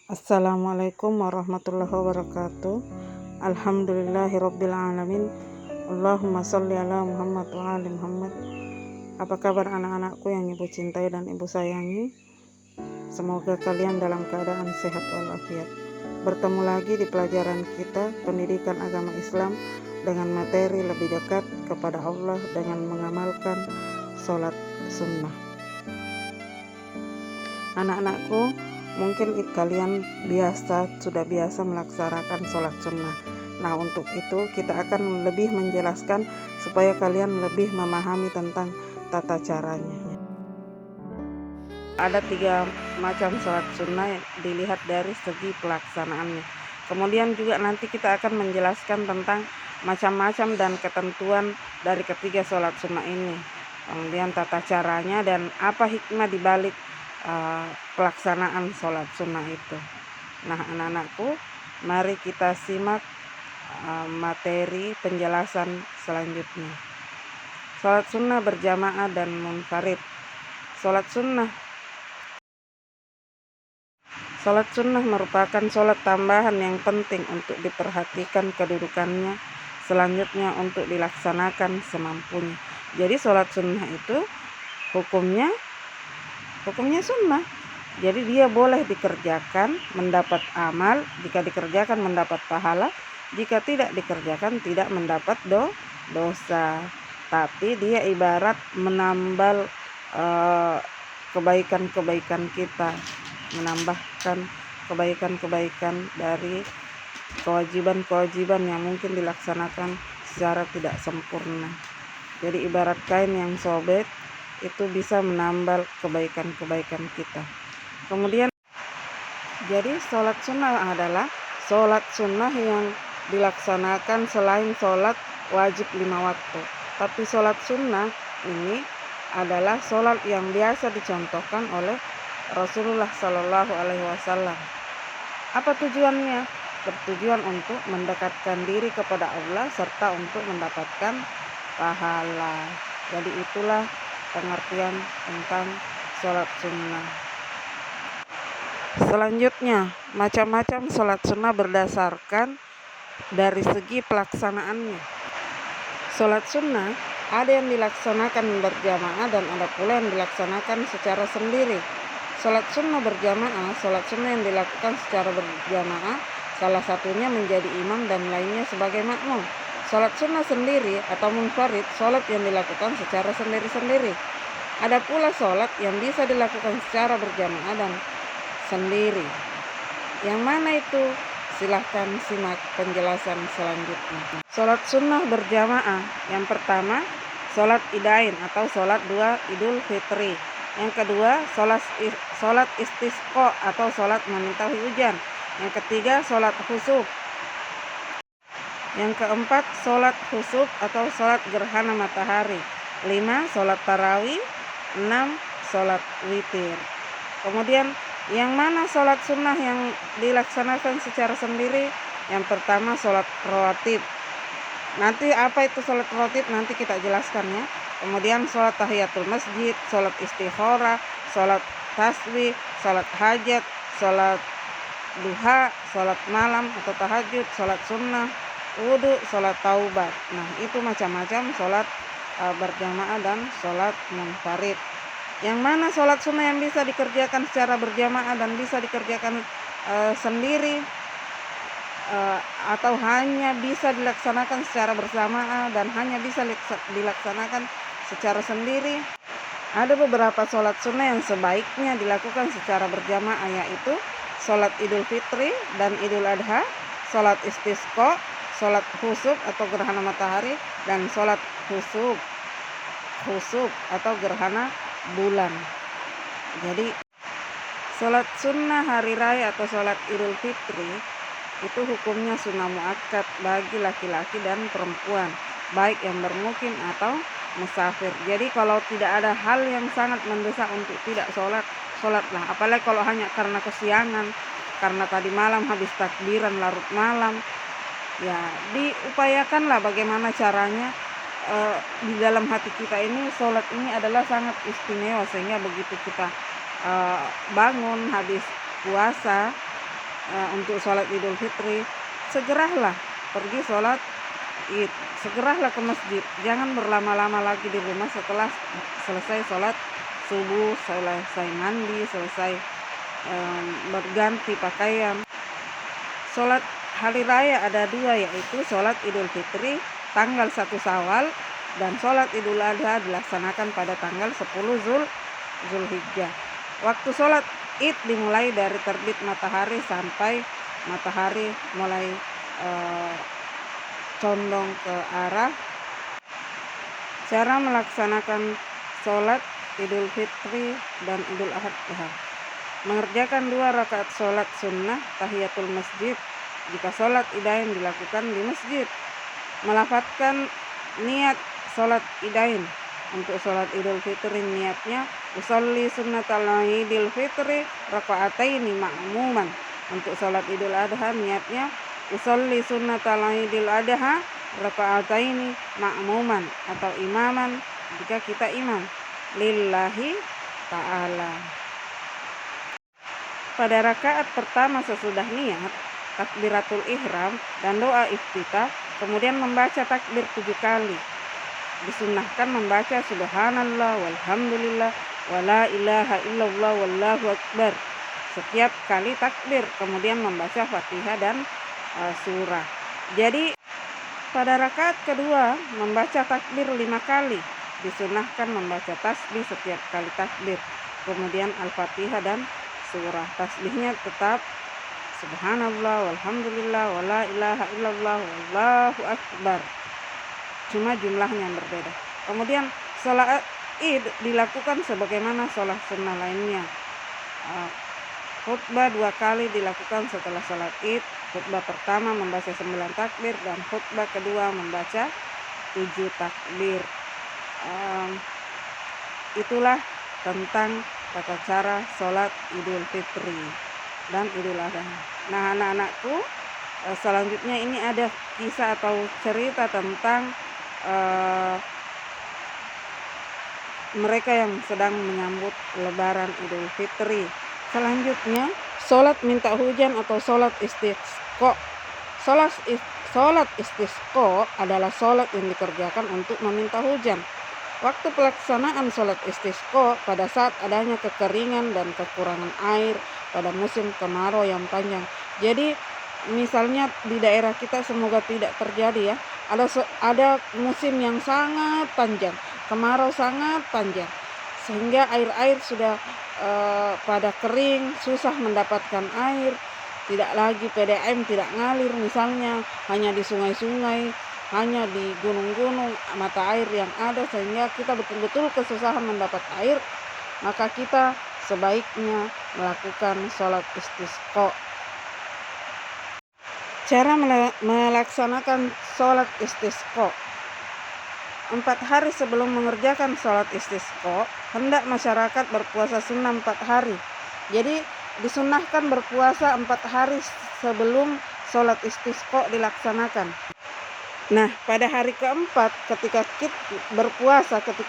Assalamualaikum warahmatullahi wabarakatuh. Alhamdulillahirabbil alamin. Allahumma sholli ala Muhammad wa ali Muhammad. Apa kabar anak-anakku yang ibu cintai dan ibu sayangi? Semoga kalian dalam keadaan sehat walafiat. Bertemu lagi di pelajaran kita pendidikan agama Islam dengan materi lebih dekat kepada Allah dengan mengamalkan sholat sunnah. Anak-anakku, mungkin kalian sudah biasa melaksanakan sholat sunnah. Nah, untuk itu kita akan lebih menjelaskan supaya kalian lebih memahami tentang tata caranya. Ada 3 macam sholat sunnah dilihat dari segi pelaksanaannya. Kemudian juga nanti kita akan menjelaskan tentang macam-macam dan ketentuan dari ketiga sholat sunnah ini. Kemudian tata caranya dan apa hikmah dibalik pelaksanaan sholat sunnah itu. Nah, anak-anakku, mari kita simak materi penjelasan selanjutnya. Sholat sunnah berjamaah dan munfarid. Sholat sunnah merupakan sholat tambahan yang penting untuk diperhatikan kedudukannya, selanjutnya untuk dilaksanakan semampunya. Jadi sholat sunnah itu hukumnya sunnah. Jadi dia boleh dikerjakan mendapat amal, jika dikerjakan mendapat pahala, jika tidak dikerjakan tidak mendapat dosa. Tapi dia ibarat menambal kebaikan-kebaikan kita, menambahkan kebaikan-kebaikan dari kewajiban-kewajiban yang mungkin dilaksanakan secara tidak sempurna. Jadi ibarat kain yang sobek, itu bisa menambal kebaikan-kebaikan kita. Kemudian, jadi sholat sunnah adalah sholat sunnah yang dilaksanakan selain sholat wajib 5 waktu. Tapi sholat sunnah ini adalah sholat yang biasa dicontohkan oleh Rasulullah Shallallahu Alaihi Wasallam. Apa tujuannya? Bertujuan untuk mendekatkan diri kepada Allah serta untuk mendapatkan pahala. Jadi itulah pengertian tentang sholat sunnah. Selanjutnya, macam-macam sholat sunnah berdasarkan dari segi pelaksanaannya. Sholat sunnah ada yang dilaksanakan berjamaah dan ada pula yang dilaksanakan secara sendiri. Sholat sunnah berjamaah, sholat sunnah yang dilakukan secara berjamaah, salah satunya menjadi imam dan lainnya sebagai makmum. Sholat sunnah sendiri atau munfarid, sholat yang dilakukan secara sendiri-sendiri. Ada pula sholat yang bisa dilakukan secara berjamaah dan sendiri. Yang mana itu? Silahkan simak penjelasan selanjutnya. Sholat sunnah berjamaah. Yang pertama, sholat idain atau sholat 2 Idul Fitri. Yang kedua, sholat istisqa atau sholat meminta hujan. Yang ketiga, sholat khusuf. Yang keempat, sholat khusuf atau sholat gerhana matahari. 5, sholat tarawih. 6, sholat witir. Kemudian, yang mana sholat sunnah yang dilaksanakan secara sendiri? Yang pertama, sholat rawatib. Nanti apa itu sholat rawatib? Nanti kita jelaskan ya. Kemudian sholat tahiyatul masjid, sholat istikharah, sholat tasbih, sholat hajat, sholat duha, sholat malam atau tahajud, sholat sunnah, wudhu, sholat taubat. Nah, itu macam-macam sholat berjamaah dan sholat munfarid. Yang mana sholat sunnah yang bisa dikerjakan secara berjamaah dan bisa dikerjakan sendiri, atau hanya bisa dilaksanakan secara bersamaan dan hanya bisa dilaksanakan secara sendiri. Ada beberapa sholat sunnah yang sebaiknya dilakukan secara berjamaah, yaitu sholat Idul Fitri dan Idul Adha, sholat istisqa, sholat khusuf atau gerhana matahari, dan sholat khusuf atau gerhana bulan. Jadi sholat sunnah hari raya atau sholat Idul Fitri itu hukumnya sunnah muakkad bagi laki-laki dan perempuan, baik yang bermukim atau musafir. Jadi kalau tidak ada hal yang sangat mendesak untuk tidak sholatlah. Apalagi kalau hanya karena kesiangan, karena tadi malam habis takbiran larut malam, ya diupayakanlah bagaimana caranya di dalam hati kita ini sholat ini adalah sangat istimewa, sehingga begitu kita bangun habis puasa untuk sholat Idul Fitri, segeralah pergi sholat Id, segeralah ke masjid, jangan berlama-lama lagi di rumah setelah selesai sholat subuh, selesai mandi, selesai berganti pakaian. Sholat hari raya ada dua, yaitu sholat Idul Fitri tanggal 1 Syawal dan sholat Idul Adha dilaksanakan pada tanggal 10 Zulhijjah. Waktu sholat Id dimulai dari terbit matahari sampai matahari mulai condong ke arah. Cara melaksanakan sholat Idul Fitri dan Idul Adha: mengerjakan 2 rakaat sholat sunnah tahiyatul masjid jika sholat idain dilakukan di masjid, melafadzkan niat sholat idain. Untuk sholat Idul Fitri niatnya usolli sunnatal Idul Fitri raka'ataini ma'muman. Untuk sholat Idul Adha niatnya usolli sunnatal Idul Adha raka'ataini ma'muman atau imaman jika kita imam lillahi ta'ala. Pada rakaat pertama sesudah niat takbiratul ihram dan doa iftitah, kemudian membaca takbir 7 kali. Disunnahkan membaca subhanallah walhamdulillah wala ilaha illallah wallahu akbar setiap kali takbir, kemudian membaca Fatihah dan surah. Jadi pada rakaat kedua membaca takbir 5 kali, disunnahkan membaca tasbih setiap kali takbir, kemudian Al-Fatihah dan surah. Tasbihnya tetap subhanallah walhamdulillah wala ilaha illallah wallahu akbar, cuma jumlahnya yang berbeda. Kemudian sholat Id dilakukan sebagaimana sholat sunnah lainnya. Khutbah 2 kali dilakukan setelah sholat Id. Khutbah pertama membaca 9 takbir dan khutbah kedua membaca 7 takbir. Itulah tentang tata cara sholat Idul Fitri dan Idul Adha. Nah, anak-anakku, selanjutnya ini ada kisah atau cerita tentang mereka yang sedang menyambut Lebaran Idul Fitri. Selanjutnya, sholat minta hujan atau sholat istisqa. Sholat istisqa adalah sholat yang dikerjakan untuk meminta hujan. Waktu pelaksanaan sholat istisqa pada saat adanya kekeringan dan kekurangan air pada musim kemarau yang panjang. Jadi misalnya di daerah kita, semoga tidak terjadi ya, ada musim yang sangat panjang, kemarau sangat panjang, sehingga air sudah pada kering, susah mendapatkan air, tidak lagi PDAM, tidak ngalir misalnya, hanya di sungai-sungai, hanya di gunung-gunung mata air yang ada, sehingga kita betul-betul kesusahan mendapat air, maka kita sebaiknya melakukan sholat istisqa. Cara melaksanakan sholat istisqa: 4 hari sebelum mengerjakan sholat istisqa, hendak masyarakat berpuasa sunnah 4 hari. Jadi disunnahkan berpuasa 4 hari sebelum sholat istisqa dilaksanakan. Nah, pada hari keempat ketika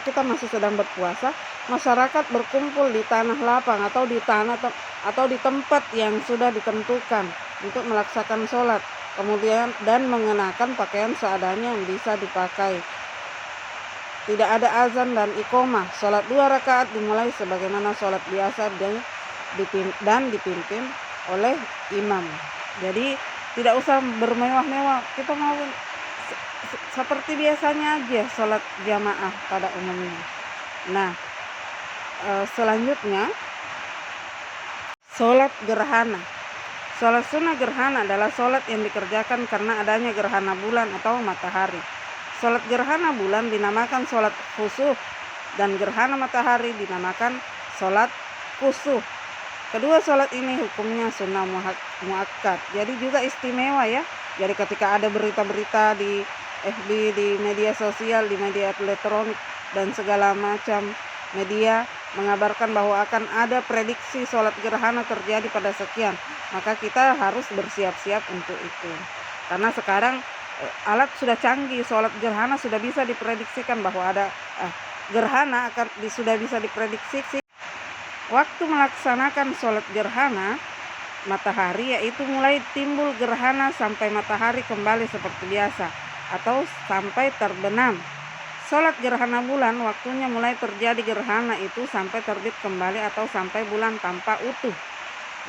kita masih sedang berpuasa, masyarakat berkumpul di tanah lapang atau di tanah atau di tempat yang sudah ditentukan untuk melaksanakan sholat, kemudian dan mengenakan pakaian seadanya yang bisa dipakai. Tidak ada azan dan iqomah. Sholat 2 rakaat dimulai sebagaimana sholat biasa dan dipimpin oleh imam. Jadi tidak usah bermewah-mewah, kita mau seperti biasanya aja sholat jamaah pada umumnya. Nah, selanjutnya sholat gerhana. Sholat sunnah gerhana adalah sholat yang dikerjakan karena adanya gerhana bulan atau matahari. Sholat gerhana bulan dinamakan sholat khusuf dan gerhana matahari dinamakan sholat kusuf. Kedua sholat ini hukumnya sunnah muakkad, jadi juga istimewa ya. Jadi ketika ada berita-berita di FB, di media sosial, di media elektronik dan segala macam media mengabarkan bahwa akan ada prediksi sholat gerhana terjadi pada sekian, maka kita harus bersiap-siap untuk itu. Karena sekarang alat sudah canggih, sholat gerhana sudah bisa diprediksikan bahwa ada gerhana sudah bisa diprediksi. Waktu melaksanakan sholat gerhana matahari, yaitu mulai timbul gerhana sampai matahari kembali seperti biasa atau sampai terbenam. Sholat gerhana bulan waktunya mulai terjadi gerhana itu sampai terbit kembali atau sampai bulan tampak utuh.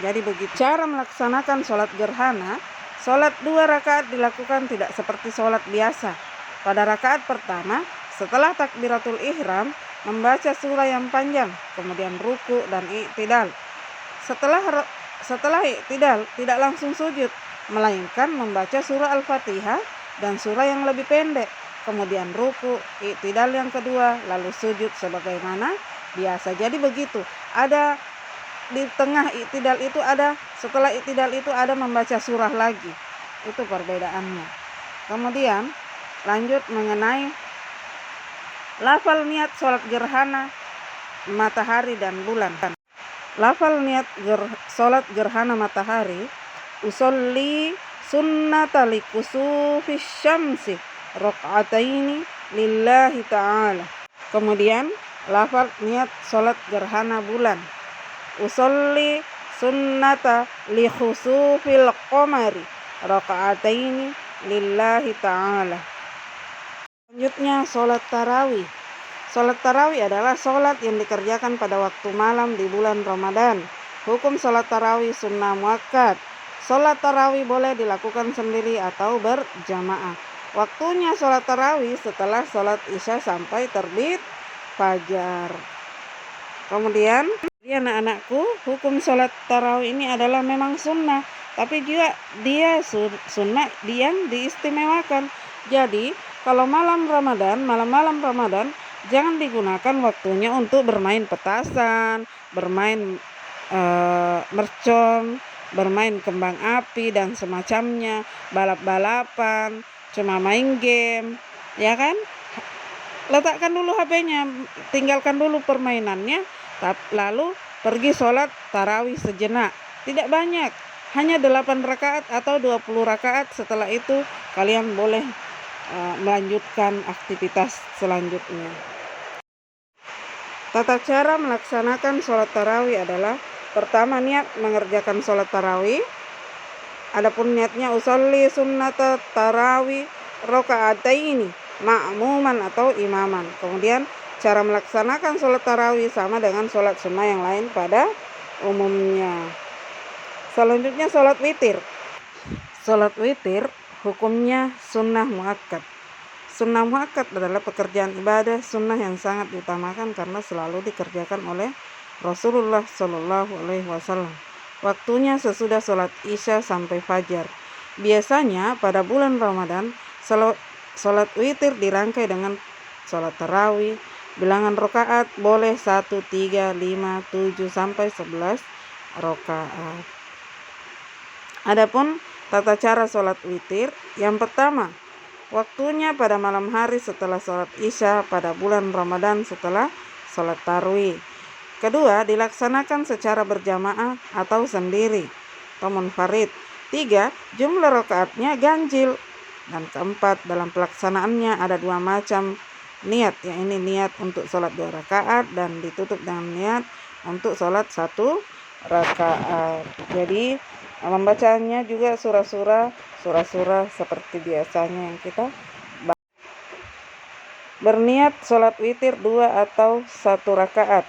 Jadi begitu cara melaksanakan sholat gerhana. Sholat 2 rakaat dilakukan tidak seperti sholat biasa. Pada rakaat pertama, setelah takbiratul ihram, membaca surah yang panjang, kemudian ruku dan i'tidal. Setelah i'tidal, tidak langsung sujud, melainkan membaca surah Al-Fatihah dan surah yang lebih pendek, kemudian ruku, i'tidal yang kedua, lalu sujud sebagaimana biasa. Jadi begitu. Ada di tengah i'tidal itu ada, setelah i'tidal itu ada membaca surah lagi. Itu perbedaannya. Kemudian lanjut mengenai lafal niat sholat gerhana matahari dan bulan. Lafal niat sholat gerhana matahari, usolli sunnata likusufis syamsi rakaataini lillahi ta'ala. Kemudian lafal niat sholat gerhana bulan, usolli sunnata likhusufil qamari rakaataini lillahi ta'ala. Selanjutnya sholat tarawih. Sholat tarawih adalah sholat yang dikerjakan pada waktu malam di bulan Ramadan. Hukum sholat tarawih sunnah muakkad. Sholat tarawih boleh dilakukan sendiri atau berjamaah. Waktunya sholat tarawih setelah sholat isya sampai terbit fajar. Kemudian anak-anakku, hukum sholat tarawih ini adalah memang sunnah, tapi juga dia sunnah yang diistimewakan. Jadi kalau malam malam Ramadan jangan digunakan waktunya untuk bermain petasan, bermain mercon, bermain kembang api dan semacamnya, balap-balapan, cuma main game, ya kan? Letakkan dulu HP-nya, tinggalkan dulu permainannya, lalu pergi sholat tarawih sejenak. Tidak banyak, hanya 8 rakaat atau 20 rakaat. Setelah itu kalian boleh melanjutkan aktivitas selanjutnya. Tata cara melaksanakan sholat tarawih adalah: pertama, niat mengerjakan sholat tarawih. Adapun niatnya usolli sunnata tarawih rakaataini ma'muman atau imaman. Kemudian cara melaksanakan sholat tarawih sama dengan sholat sunnah yang lain pada umumnya. Selanjutnya sholat witir. Sholat witir hukumnya sunnah muakkad. Sunnah muakkad adalah pekerjaan ibadah sunnah yang sangat diutamakan karena selalu dikerjakan oleh Rasulullah SAW. Waktunya sesudah sholat isya sampai fajar. Biasanya pada bulan Ramadan, sholat witir dirangkai dengan sholat tarawih. Bilangan rakaat boleh 1, 3, 5, 7 sampai 11 rakaat. Adapun tata cara sholat witir, yang pertama, waktunya pada malam hari setelah sholat isya pada bulan Ramadan setelah sholat tarawih. Kedua, dilaksanakan secara berjamaah atau sendiri atau munfarid. 3, jumlah rakaatnya ganjil. Dan keempat, dalam pelaksanaannya ada 2 macam niat, ini niat untuk sholat 2 rakaat dan ditutup dengan niat untuk sholat 1 rakaat. Jadi membacanya juga surah-surah seperti biasanya yang kita baca. Berniat sholat witir 2 atau 1 rakaat.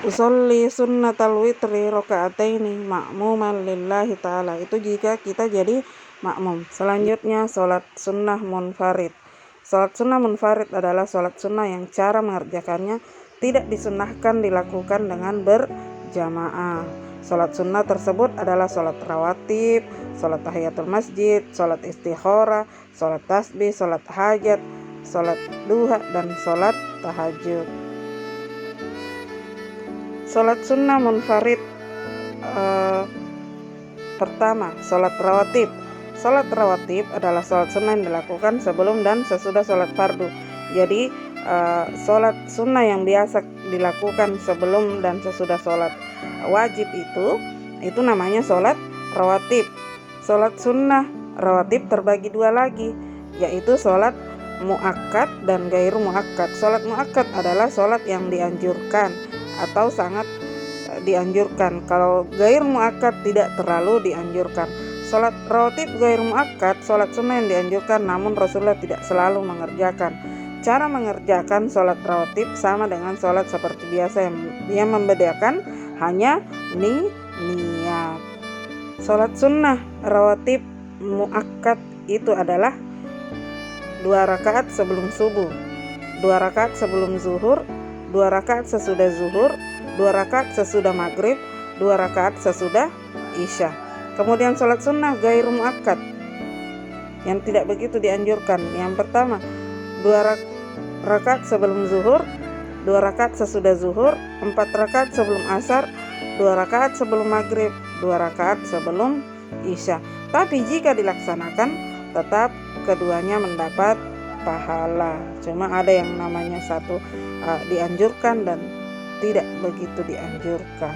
Usolli sunnatal witri rakaataini ma'muman lillahi ta'ala. Itu jika kita jadi makmum. Selanjutnya sholat sunnah munfarid. Sholat sunnah munfarid adalah sholat sunnah yang cara mengerjakannya tidak disunnahkan dilakukan dengan berjamaah. Sholat sunnah tersebut adalah sholat rawatib, sholat tahiyatul masjid, sholat istikharah, sholat tasbih, sholat hajat, sholat duha, dan sholat tahajud. Sholat sunnah munfarid pertama, sholat rawatib. Sholat rawatib adalah sholat sunnah yang dilakukan sebelum dan sesudah sholat fardu. Jadi sholat sunnah yang biasa dilakukan sebelum dan sesudah sholat wajib itu namanya sholat rawatib. Sholat sunnah rawatib terbagi 2 lagi, yaitu sholat muakkad dan gairu muakkad. Sholat muakkad adalah sholat yang dianjurkan atau sangat dianjurkan. Kalau gair muakkad tidak terlalu dianjurkan. Sholat rawatib gair muakkad, sholat sunnah yang dianjurkan, namun Rasulullah tidak selalu mengerjakan. Cara mengerjakan sholat rawatib sama dengan sholat seperti biasa, yang membedakan hanya niat. Sholat sunnah rawatib muakkad itu adalah 2 rakaat sebelum subuh, 2 rakaat sebelum zuhur, 2 rakaat sesudah zuhur, 2 rakaat sesudah maghrib, 2 rakaat sesudah isya. Kemudian sholat sunnah gair muakkad yang tidak begitu dianjurkan. Yang pertama 2 rakaat sebelum zuhur, 2 rakaat sesudah zuhur, 4 rakaat sebelum asar, 2 rakaat sebelum maghrib, 2 rakaat sebelum isya. Tapi jika dilaksanakan tetap keduanya mendapat pahala. Cuma ada yang namanya satu dianjurkan dan tidak begitu dianjurkan.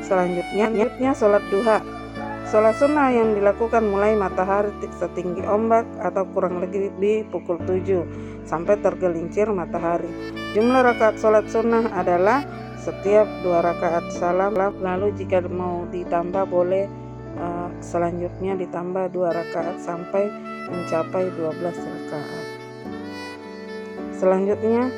Selanjutnya sholat duha. Sholat sunnah yang dilakukan mulai matahari setinggi ombak atau kurang lebih di pukul 7 sampai tergelincir matahari. Jumlah rakaat sholat sunnah adalah setiap 2 rakaat salam. Lalu jika mau ditambah boleh selanjutnya ditambah 2 rakaat sampai mencapai 12 rakaat. Selanjutnya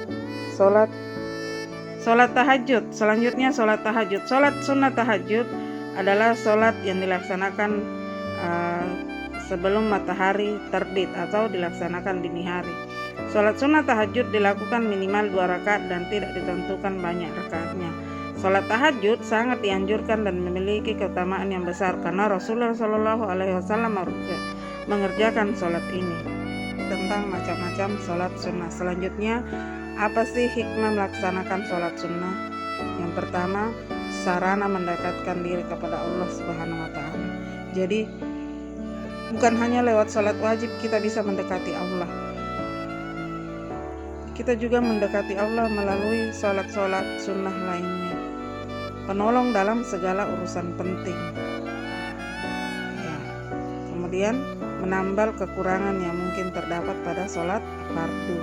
sholat tahajud. Selanjutnya sholat tahajud. Sholat sunnah tahajud adalah sholat yang dilaksanakan sebelum matahari terbit atau dilaksanakan dini hari. Sholat sunnah tahajud dilakukan minimal 2 rakaat dan tidak ditentukan banyak rakaatnya. Sholat tahajud sangat dianjurkan dan memiliki keutamaan yang besar karena Rasulullah SAW mengerjakan sholat ini. Tentang macam-macam sholat sunnah. Selanjutnya, apa sih hikmah melaksanakan sholat sunnah? Yang pertama, sarana mendekatkan diri kepada Allah Subhanahu wa Ta'ala. Jadi bukan hanya lewat sholat wajib kita bisa mendekati Allah, kita juga mendekati Allah melalui sholat-sholat sunnah lainnya, penolong dalam segala urusan penting ya. Kemudian menambal kekurangan yang mungkin terdapat pada sholat fardu.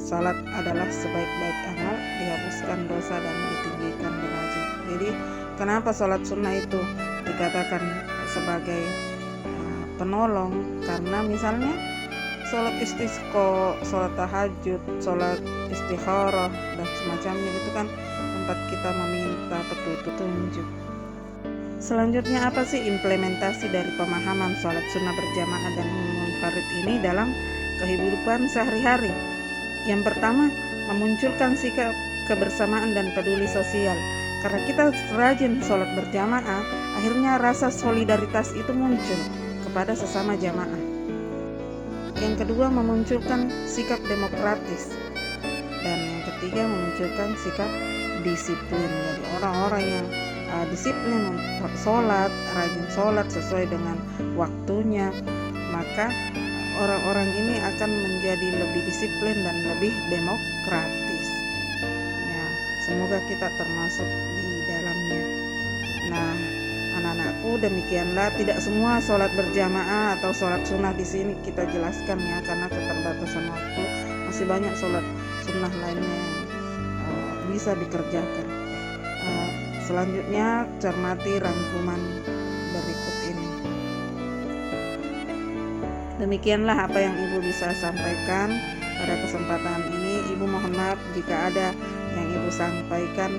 Salat adalah sebaik-baik amal, dihapuskan dosa dan ditinggikan derajat. Jadi kenapa salat sunnah itu dikatakan sebagai penolong? Karena misalnya salat istisqa, salat tahajud, salat istikharah dan semacamnya itu kan tempat kita meminta petunjuk. Selanjutnya, apa sih implementasi dari pemahaman salat sunnah berjamaah dan munfarid ini dalam kehidupan sehari-hari? Yang pertama, memunculkan sikap kebersamaan dan peduli sosial. Karena kita rajin sholat berjamaah, akhirnya rasa solidaritas itu muncul kepada sesama jamaah. Yang kedua, memunculkan sikap demokratis. Dan yang ketiga, memunculkan sikap disiplin. Jadi orang-orang yang disiplin untuk sholat, rajin sholat sesuai dengan waktunya, maka orang-orang ini akan menjadi lebih disiplin dan lebih demokratis ya. Semoga kita termasuk di dalamnya. Nah, anak-anakku, demikianlah, tidak semua sholat berjamaah atau sholat sunnah di sini kita jelaskan ya, karena keterbatasan waktu. Masih banyak sholat sunnah lainnya yang bisa dikerjakan. Selanjutnya, cermati rangkuman berikut ini. Demikianlah apa yang Ibu bisa sampaikan pada kesempatan ini. Ibu mohon maaf jika ada yang Ibu sampaikan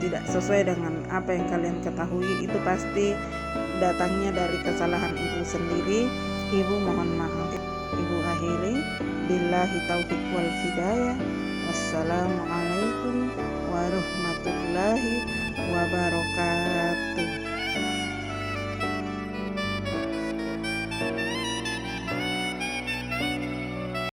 tidak sesuai dengan apa yang kalian ketahui. Itu pasti datangnya dari kesalahan Ibu sendiri. Ibu mohon maaf. Ibu akhiri, billahi taufiq wal hidayah. Wassalamualaikum warahmatullahi wabarakatuh.